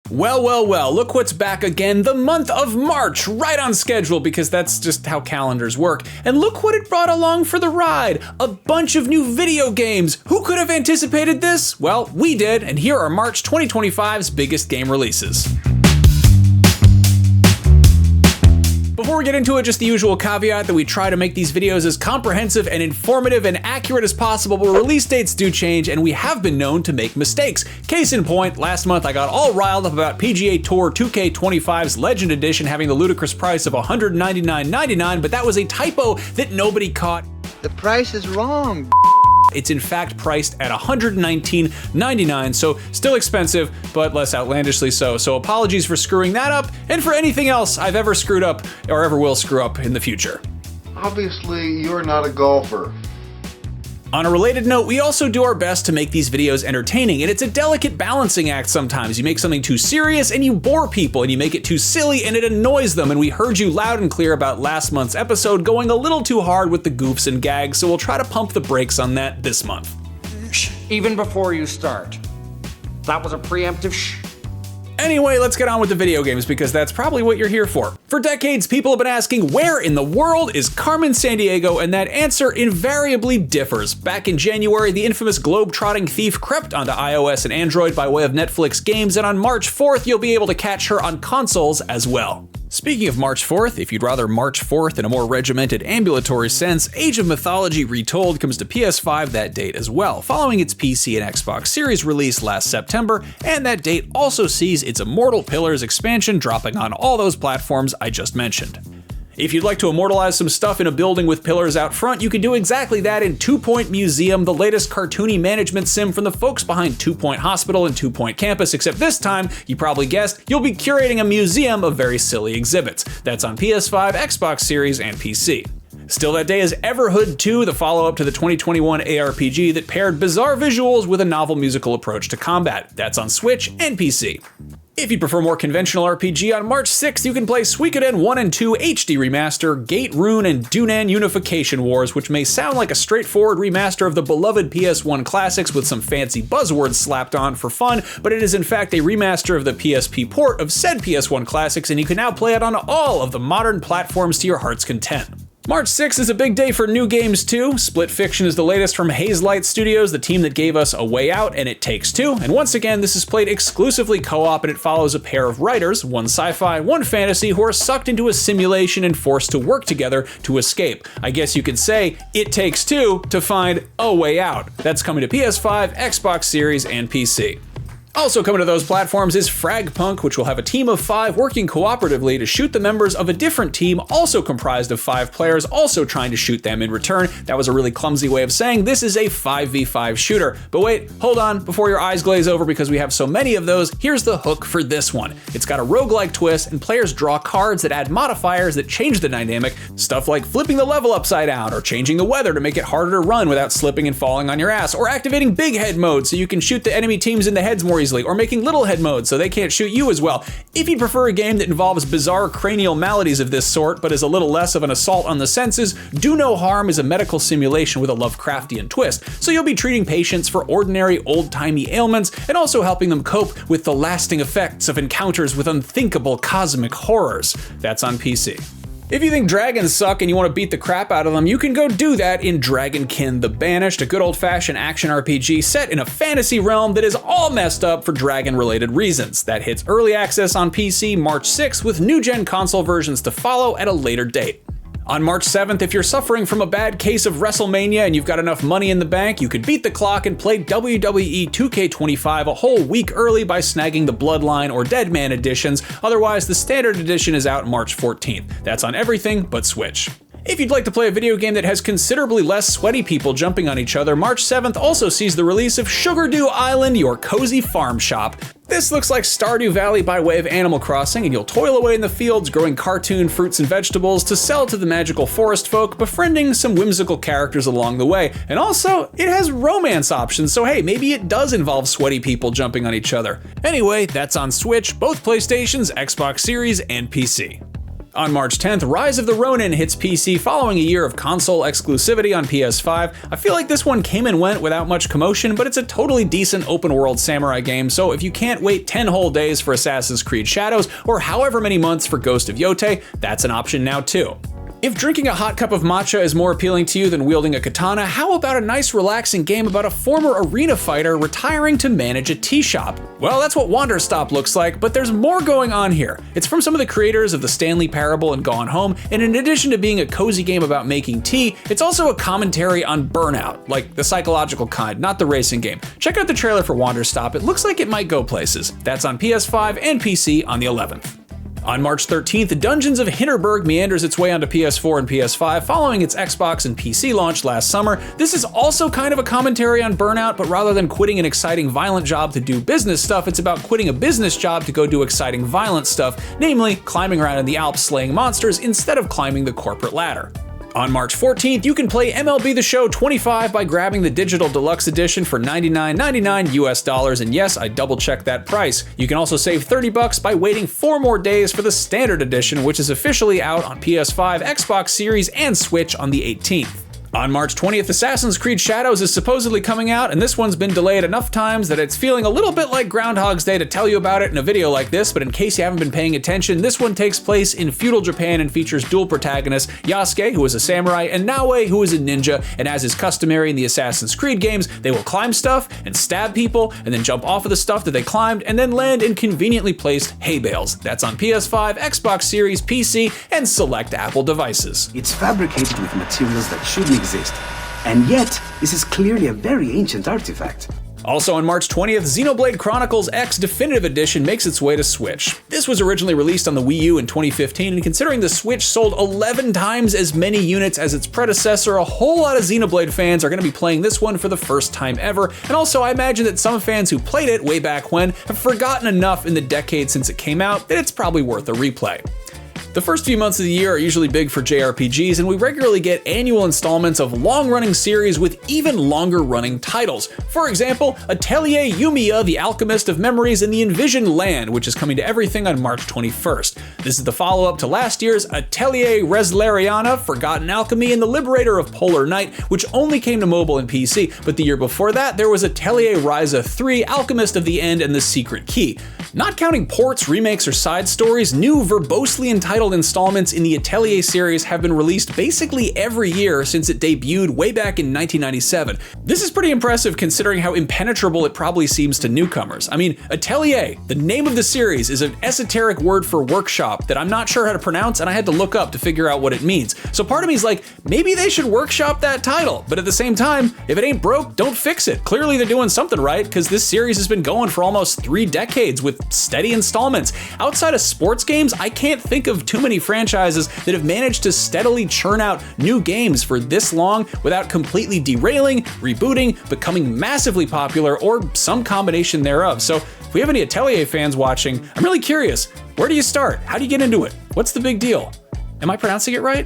Well, look what's back again, the month of March, right on schedule because that's just how calendars work. And look what it brought along for the ride, a bunch of new video games. Who could have anticipated this? Well, we did, and here are March 2025's biggest game releases. Before we get into it, just the usual caveat that we try to make these videos as comprehensive and informative and accurate as possible, but release dates do change and we have been known to make mistakes. Case in point, last month I got all riled up about PGA Tour 2K25's Legend Edition having the ludicrous price of $199.99, but that was a typo that nobody caught. The price is wrong. It's in fact priced at $119.99, so still expensive, but less outlandishly so. So apologies for screwing that up, and for anything else I've ever screwed up or ever will screw up in the future. Obviously, you're not a golfer. On a related note, we also do our best to make these videos entertaining, and it's a delicate balancing act sometimes. You make something too serious and you bore people, and you make it too silly and it annoys them, and we heard you loud and clear about last month's episode going a little too hard with the goofs and gags, so we'll try to pump the brakes on that this month. Shh, even before you start. That was a preemptive shh. Anyway, let's get on with the video games because that's probably what you're here for. For decades, people have been asking where in the world is Carmen Sandiego, and that answer invariably differs. Back in January, the infamous globe-trotting thief crept onto iOS and Android by way of Netflix games, and on March 4th, you'll be able to catch her on consoles as well. Speaking of March 4th, if you'd rather March 4th in a more regimented ambulatory sense, Age of Mythology Retold comes to PS5 that date as well, following its PC and Xbox Series release last September, and that date also sees its Immortal Pillars expansion dropping on all those platforms I just mentioned. If you'd like to immortalize some stuff in a building with pillars out front, you can do exactly that in 2 Point Museum, the latest cartoony management sim from the folks behind 2 Point Hospital and 2 Point Campus, except this time, you probably guessed, you'll be curating a museum of very silly exhibits. That's on PS5, Xbox Series, and PC. Still that day is Everhood 2, the follow-up to the 2021 ARPG that paired bizarre visuals with a novel musical approach to combat. That's on Switch and PC. If you prefer more conventional RPG, on March 6th you can play Suikoden 1 and 2 HD Remaster, Gate Rune, and Dunan Unification Wars, which may sound like a straightforward remaster of the beloved PS1 classics with some fancy buzzwords slapped on for fun, but it is in fact a remaster of the PSP port of said PS1 classics, and you can now play it on all of the modern platforms to your heart's content. March 6th is a big day for new games too. Split Fiction is the latest from Hazelight Studios, the team that gave us A Way Out and It Takes Two, and once again this is played exclusively co-op and it follows a pair of writers, one sci-fi, one fantasy, who are sucked into a simulation and forced to work together to escape. I guess you could say It Takes Two to find A Way Out. That's coming to PS5, Xbox Series, and PC. Also coming to those platforms is FragPunk, which will have a team of 5 working cooperatively to shoot the members of a different team, also comprised of 5 players, also trying to shoot them in return. That was a really clumsy way of saying this is a 5v5 shooter. But wait, hold on, before your eyes glaze over because we have so many of those, here's the hook for this one. It's got a roguelike twist, and players draw cards that add modifiers that change the dynamic, stuff like flipping the level upside down, or changing the weather to make it harder to run without slipping and falling on your ass, or activating big head mode so you can shoot the enemy teams in the heads more easily, or making little head mode so they can't shoot you as well. If you prefer a game that involves bizarre cranial maladies of this sort, but is a little less of an assault on the senses, Do No Harm is a medical simulation with a Lovecraftian twist, so you'll be treating patients for ordinary old-timey ailments and also helping them cope with the lasting effects of encounters with unthinkable cosmic horrors. That's on PC. If you think dragons suck and you want to beat the crap out of them, you can go do that in Dragonkin the Banished, a good old-fashioned action RPG set in a fantasy realm that is all messed up for dragon-related reasons. That hits early access on PC March 6th with new-gen console versions to follow at a later date. On March 7th, if you're suffering from a bad case of WrestleMania and you've got enough money in the bank, you could beat the clock and play WWE 2K25 a whole week early by snagging the Bloodline or Deadman editions. Otherwise, the standard edition is out March 14th. That's on everything but Switch. If you'd like to play a video game that has considerably less sweaty people jumping on each other, March 7th also sees the release of Sugardew Island, your cozy farm shop. This looks like Stardew Valley by way of Animal Crossing, and you'll toil away in the fields growing cartoon fruits and vegetables to sell to the magical forest folk, befriending some whimsical characters along the way. And also, it has romance options, so hey, maybe it does involve sweaty people jumping on each other. Anyway, that's on Switch, both PlayStations, Xbox Series, and PC. On March 10th, Rise of the Ronin hits PC following a year of console exclusivity on PS5. I feel like this one came and went without much commotion, but it's a totally decent open-world samurai game, so if you can't wait 10 whole days for Assassin's Creed Shadows, or however many months for Ghost of Yotei, that's an option now too. If drinking a hot cup of matcha is more appealing to you than wielding a katana, how about a nice relaxing game about a former arena fighter retiring to manage a tea shop? Well, that's what Wanderstop looks like, but there's more going on here. It's from some of the creators of the Stanley Parable and Gone Home, and in addition to being a cozy game about making tea, it's also a commentary on burnout, like the psychological kind, not the racing game. Check out the trailer for Wanderstop, it looks like it might go places. That's on PS5 and PC on the 11th. On March 13th, Dungeons of Hinterburg meanders its way onto PS4 and PS5 following its Xbox and PC launch last summer. This is also kind of a commentary on burnout, but rather than quitting an exciting violent job to do business stuff, it's about quitting a business job to go do exciting violent stuff, namely climbing around in the Alps slaying monsters instead of climbing the corporate ladder. On March 14th, you can play MLB The Show 25 by grabbing the digital deluxe edition for $99.99 US, and yes, I double-checked that price. You can also save $30 by waiting 4 more days for the standard edition, which is officially out on PS5, Xbox Series, and Switch on the 18th. On March 20th, Assassin's Creed Shadows is supposedly coming out, and this one's been delayed enough times that it's feeling a little bit like Groundhog's Day to tell you about it in a video like this, but in case you haven't been paying attention, this one takes place in feudal Japan and features dual protagonists, Yasuke, who is a samurai, and Naoe, who is a ninja, and as is customary in the Assassin's Creed games, they will climb stuff and stab people, and then jump off of the stuff that they climbed, and then land in conveniently placed hay bales. That's on PS5, Xbox Series, PC, and select Apple devices. It's fabricated with materials that shouldn't exist, and yet this is clearly a very ancient artifact. Also on March 20th, Xenoblade Chronicles X Definitive Edition makes its way to Switch. This was originally released on the Wii U in 2015, and considering the Switch sold 11 times as many units as its predecessor, a whole lot of Xenoblade fans are going to be playing this one for the first time ever, and also I imagine that some fans who played it way back when have forgotten enough in the decade since it came out that it's probably worth a replay. The first few months of the year are usually big for JRPGs, and we regularly get annual installments of long-running series with even longer-running titles. For example, Atelier Yumia, the Alchemist of Memories, and the Envisioned Land, which is coming to everything on March 21st. This is the follow-up to last year's Atelier Reslariana, Forgotten Alchemy, and the Liberator of Polar Night, which only came to mobile and PC, but the year before that there was Atelier Ryza 3, Alchemist of the End, and the Secret Key. Not counting ports, remakes, or side stories, new verbosely entitled installments in the Atelier series have been released basically every year since it debuted way back in 1997. This is pretty impressive considering how impenetrable it probably seems to newcomers. I mean, Atelier, the name of the series, is an esoteric word for workshop that I'm not sure how to pronounce, and I had to look up to figure out what it means. So part of me is like, maybe they should workshop that title, but at the same time, if it ain't broke, don't fix it. Clearly they're doing something right, because this series has been going for almost 3 decades with steady installments. Outside of sports games, I can't think of too many franchises that have managed to steadily churn out new games for this long without completely derailing, rebooting, becoming massively popular, or some combination thereof. So if we have any Atelier fans watching, I'm really curious, where do you start? How do you get into it? What's the big deal? Am I pronouncing it right?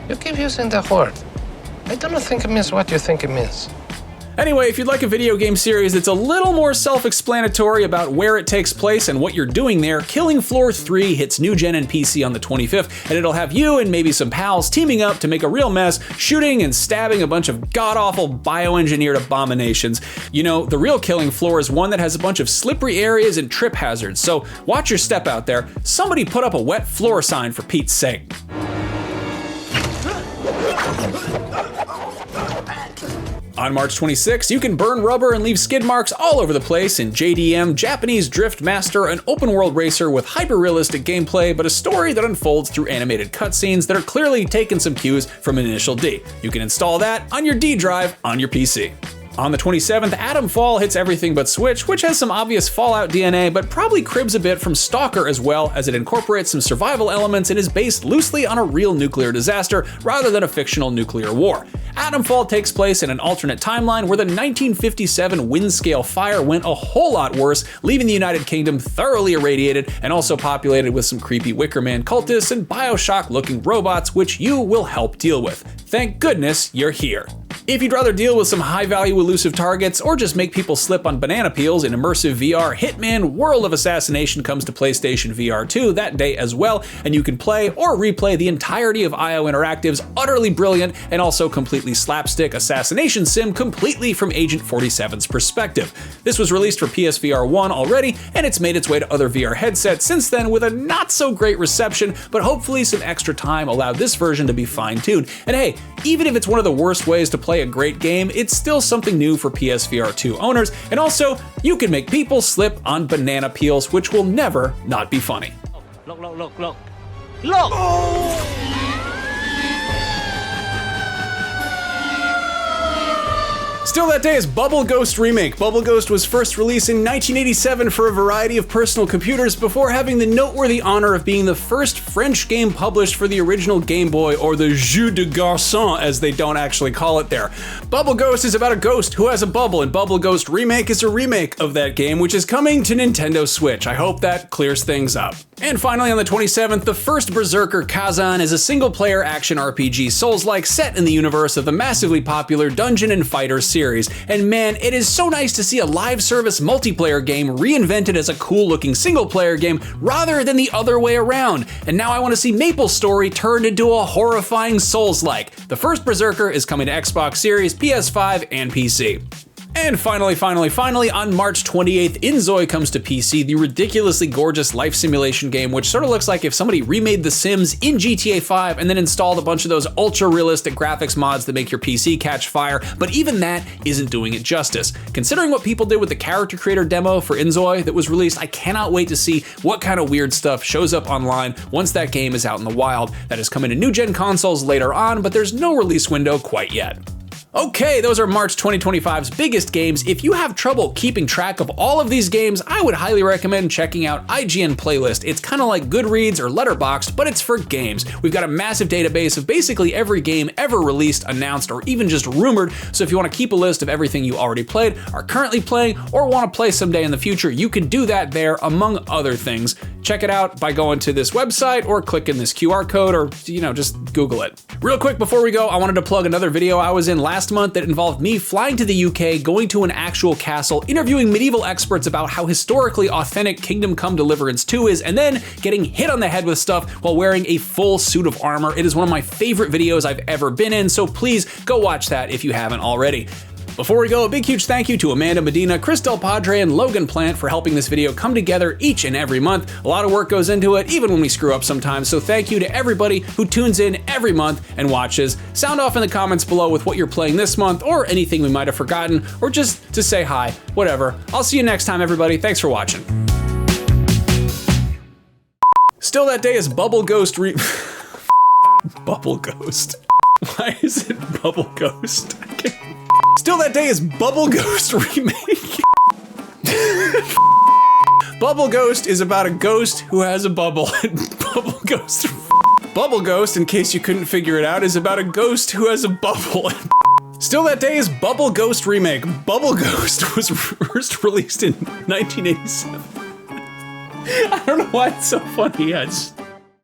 You keep using the word. I don't think it means what you think it means. Anyway, if you'd like a video game series that's a little more self-explanatory about where it takes place and what you're doing there, Killing Floor 3 hits new gen and PC on the 25th, and it'll have you and maybe some pals teaming up to make a real mess, shooting and stabbing a bunch of god-awful bioengineered abominations. You know, the real Killing Floor is one that has a bunch of slippery areas and trip hazards, so watch your step out there. Somebody put up a wet floor sign for Pete's sake. On March 26th, you can burn rubber and leave skid marks all over the place in JDM Japanese Drift Master, an open-world racer with hyper-realistic gameplay, but a story that unfolds through animated cutscenes that are clearly taking some cues from Initial D. You can install that on your D drive on your PC. On the 27th, Atomfall hits everything but Switch, which has some obvious Fallout DNA, but probably cribs a bit from Stalker as well, as it incorporates some survival elements and is based loosely on a real nuclear disaster rather than a fictional nuclear war. Atomfall takes place in an alternate timeline where the 1957 wind-scale fire went a whole lot worse, leaving the United Kingdom thoroughly irradiated and also populated with some creepy Wicker Man cultists and Bioshock-looking robots, which you will help deal with. Thank goodness you're here. If you'd rather deal with some high-value elusive targets or just make people slip on banana peels in immersive VR, Hitman World of Assassination comes to PlayStation VR 2 that day as well, and you can play or replay the entirety of IO Interactive's utterly brilliant and also completely slapstick assassination sim completely from Agent 47's perspective. This was released for PSVR 1 already, and it's made its way to other VR headsets since then with a not-so-great reception, but hopefully some extra time allowed this version to be fine-tuned. And hey, even if it's one of the worst ways to play a great game, it's still something new for PSVR 2 owners, and also, you can make people slip on banana peels, which will never not be funny. Look, look, look, look. Look! Oh! Still that day is Bubble Ghost Remake. Bubble Ghost was first released in 1987 for a variety of personal computers before having the noteworthy honor of being the first French game published for the original Game Boy, or the Jeu de Garçon as they don't actually call it there. Bubble Ghost is about a ghost who has a bubble, and Bubble Ghost Remake is a remake of that game, which is coming to Nintendo Switch. I hope that clears things up. And finally on the 27th, the First Berserker Khazan is a single-player action RPG Souls-like set in the universe of the massively popular Dungeon and Fighter series. And man, it is so nice to see a live service multiplayer game reinvented as a cool-looking single-player game rather than the other way around. And now I want to see Maple's story turned into a horrifying Souls-like. The First Berserker is coming to Xbox Series, PS5, and PC. And finally, on March 28th, inZOI comes to PC, the ridiculously gorgeous life simulation game, which sort of looks like if somebody remade The Sims in GTA 5 and then installed a bunch of those ultra-realistic graphics mods that make your PC catch fire, but even that isn't doing it justice. Considering what people did with the character creator demo for inZOI that was released, I cannot wait to see what kind of weird stuff shows up online once that game is out in the wild. That is coming to new-gen consoles later on, but there's no release window quite yet. Okay, those are March 2025's biggest games. If you have trouble keeping track of all of these games, I would highly recommend checking out IGN Playlist. It's kind of like Goodreads or Letterboxd, but it's for games. We've got a massive database of basically every game ever released, announced, or even just rumored, so if you want to keep a list of everything you already played, are currently playing, or want to play someday in the future, you can do that there, among other things. Check it out by going to this website or clicking this QR code, or just Google it. Real quick before we go, I wanted to plug another video I was in last month that involved me flying to the UK, going to an actual castle, interviewing medieval experts about how historically authentic Kingdom Come Deliverance 2 is, and then getting hit on the head with stuff while wearing a full suit of armor. It is one of my favorite videos I've ever been in, so please go watch that if you haven't already. Before we go, a big huge thank you to Amanda Medina, Chris Del Padre, and Logan Plant for helping this video come together each and every month. A lot of work goes into it, even when we screw up sometimes, so thank you to everybody who tunes in every month and watches. Sound off in the comments below with what you're playing this month, or anything we might have forgotten, or just to say hi, whatever. I'll see you next time, everybody. Thanks for watching. Still that day is Bubble Ghost Bubble Ghost. Why is it Bubble Ghost? Still that day is Bubble Ghost Remake. Bubble Ghost is about a ghost who has a bubble. Bubble Ghost, in case you couldn't figure it out, is about a ghost who has a bubble. Still that day is Bubble Ghost Remake. Bubble Ghost was first released in 1987. I don't know why it's so funny.